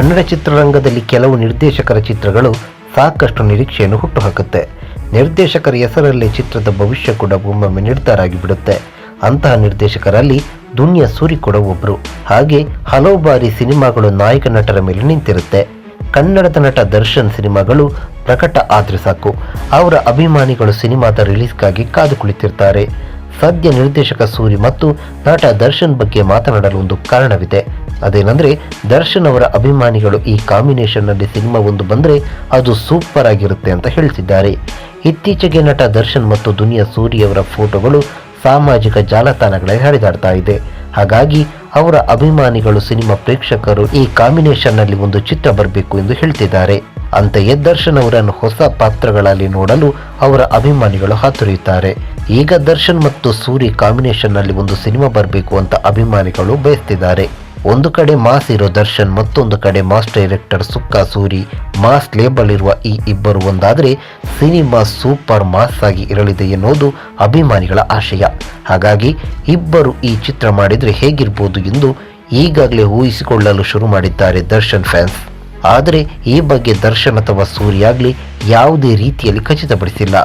ಕನ್ನಡ ಚಿತ್ರರಂಗದಲ್ಲಿ ಕೆಲವು ನಿರ್ದೇಶಕರ ಚಿತ್ರಗಳು ಸಾಕಷ್ಟು ನಿರೀಕ್ಷೆಯನ್ನು ಹುಟ್ಟುಹಾಕುತ್ತೆ. ನಿರ್ದೇಶಕರ ಹೆಸರಲ್ಲೇ ಚಿತ್ರದ ಭವಿಷ್ಯ ಕೂಡ ಒಮ್ಮೊಮ್ಮೆ ನಿರ್ಧಾರ ಆಗಿಬಿಡುತ್ತೆ. ಅಂತಹ ನಿರ್ದೇಶಕರಲ್ಲಿ ದುನಿಯಾ ಸೂರಿ ಕೂಡ ಒಬ್ಬರು. ಹಾಗೆ ಹಲವು ಬಾರಿ ಸಿನಿಮಾಗಳು ನಾಯಕ ನಟರ ಮೇಲೆ ನಿಂತಿರುತ್ತೆ. ಕನ್ನಡದ ನಟ ದರ್ಶನ್ ಸಿನಿಮಾಗಳು ಪ್ರಕಟ ಆದರೆ ಸಾಕು, ಅವರ ಅಭಿಮಾನಿಗಳು ಸಿನಿಮಾದ ರಿಲೀಸ್ಗಾಗಿ ಕಾದು ಕುಳಿತಿರ್ತಾರೆ. ಸದ್ಯ ನಿರ್ದೇಶಕ ಸೂರಿ ಮತ್ತು ನಟ ದರ್ಶನ್ ಬಗ್ಗೆ ಮಾತನಾಡಲು ಒಂದು ಕಾರಣವಿದೆ. ಅದೇನೆಂದರೆ, ದರ್ಶನ್ ಅವರ ಅಭಿಮಾನಿಗಳು ಈ ಕಾಂಬಿನೇಷನ್ನಲ್ಲಿ ಸಿನಿಮಾ ಒಂದು ಬಂದರೆ ಅದು ಸೂಪರ್ ಆಗಿರುತ್ತೆ ಅಂತ ಹೇಳ್ತಿದ್ದಾರೆ. ಇತ್ತೀಚೆಗೆ ನಟ ದರ್ಶನ್ ಮತ್ತು ದುನಿಯಾ ಸೂರಿ ಅವರ ಫೋಟೋಗಳು ಸಾಮಾಜಿಕ ಜಾಲತಾಣಗಳಲ್ಲಿ ಹರಿದಾಡ್ತಾ ಇದೆ. ಹಾಗಾಗಿ ಅವರ ಅಭಿಮಾನಿಗಳು ಸಿನಿಮಾ ಪ್ರೇಕ್ಷಕರು ಈ ಕಾಂಬಿನೇಷನ್ನಲ್ಲಿ ಒಂದು ಚಿತ್ರ ಬರಬೇಕು ಎಂದು ಹೇಳ್ತಿದ್ದಾರೆ. ಅಂತೆಯೇ ದರ್ಶನ್ ಅವರನ್ನು ಹೊಸ ಪಾತ್ರಗಳಲ್ಲಿ ನೋಡಲು ಅವರ ಅಭಿಮಾನಿಗಳು ಹಾತೊರೆಯುತ್ತಾರೆ. ಈಗ ದರ್ಶನ್ ಮತ್ತು ಸೂರಿ ಕಾಂಬಿನೇಷನ್ನಲ್ಲಿ ಒಂದು ಸಿನಿಮಾ ಬರಬೇಕು ಅಂತ ಅಭಿಮಾನಿಗಳು ಬಯಸ್ತಿದ್ದಾರೆ. ಒಂದು ಕಡೆ ಮಾಸ್ ಇರೋ ದರ್ಶನ್, ಮತ್ತೊಂದು ಕಡೆ ಮಾಸ್ ಡೈರೆಕ್ಟರ್ ಸುಕ್ಕಾ ಸೂರಿ, ಮಾಸ್ ಲೇಬಲ್ ಇರುವ ಈ ಇಬ್ಬರು ಒಂದಾದರೆ ಸಿನಿಮಾ ಸೂಪರ್ ಮಾಸ್ ಆಗಿ ಇರಲಿದೆ ಎನ್ನುವುದು ಅಭಿಮಾನಿಗಳ ಆಶಯ. ಹಾಗಾಗಿ ಇಬ್ಬರು ಈ ಚಿತ್ರ ಮಾಡಿದರೆ ಹೇಗಿರ್ಬೋದು ಎಂದು ಈಗಾಗಲೇ ಊಹಿಸಿಕೊಳ್ಳಲು ಶುರು ಮಾಡಿದ್ದಾರೆ ದರ್ಶನ್ ಫ್ಯಾನ್ಸ್. ಆದರೆ ಈ ಬಗ್ಗೆ ದರ್ಶನ್ ಅಥವಾ ಸೂರ್ಯಾಗ್ಲಿ ಯಾವುದೇ ರೀತಿಯಲ್ಲಿ ಖಚಿತಪಡಿಸಿಲ್ಲ.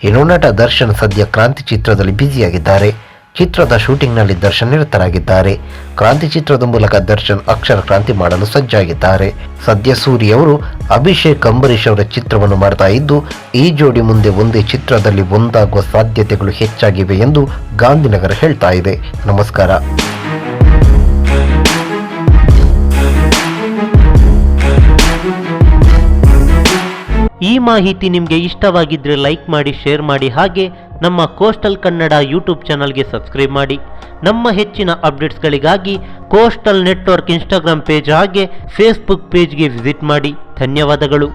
ಇನ್ನು ನಟ ದರ್ಶನ್ ಸದ್ಯ ಕ್ರಾಂತಿ ಚಿತ್ರದಲ್ಲಿ ಬ್ಯುಸಿಯಾಗಿದ್ದಾರೆ. ಚಿತ್ರದ ಶೂಟಿಂಗ್ನಲ್ಲಿ ದರ್ಶನ್ ನಿರತರಾಗಿದ್ದಾರೆ. ಕ್ರಾಂತಿ ಚಿತ್ರದ ಮೂಲಕ ದರ್ಶನ್ ಅಕ್ಷರ ಕ್ರಾಂತಿ ಮಾಡಲು ಸಜ್ಜಾಗಿದ್ದಾರೆ. ಸದ್ಯ ಸೂರಿ ಅವರು ಅಭಿಷೇಕ್ ಅಂಬರೀಶ್ ಅವರ ಚಿತ್ರವನ್ನು ಮಾಡ್ತಾ ಇದ್ದು, ಈ ಜೋಡಿ ಮುಂದೆ ಒಂದೇ ಚಿತ್ರದಲ್ಲಿ ಒಂದಾಗುವ ಸಾಧ್ಯತೆಗಳು ಹೆಚ್ಚಾಗಿವೆ ಎಂದು ಗಾಂಧಿನಗರ ಹೇಳ್ತಾ ಇದೆ. ನಮಸ್ಕಾರ. ಈ ಮಾಹಿತಿ ನಿಮಗೆ ಇಷ್ಟವಾಗಿದ್ದರೆ ಲೈಕ್ ಮಾಡಿ, ಶೇರ್ ಮಾಡಿ. ಹಾಗೆ ನಮ್ಮ ಕೋಸ್ಟಲ್ ಕನ್ನಡ ಯೂಟ್ಯೂಬ್ ಚಾನಲ್ಗೆ ಸಬ್ಸ್ಕ್ರೈಬ್ ಮಾಡಿ. ನಮ್ಮ ಹೆಚ್ಚಿನ ಅಪ್ಡೇಟ್ಸ್ಗಳಿಗಾಗಿ ಕೋಸ್ಟಲ್ ನೆಟ್ವರ್ಕ್ ಇನ್ಸ್ಟಾಗ್ರಾಮ್ ಪೇಜ್ ಹಾಗೆ ಫೇಸ್ಬುಕ್ ಪೇಜ್ಗೆ ವಿಸಿಟ್ ಮಾಡಿ. ಧನ್ಯವಾದಗಳು.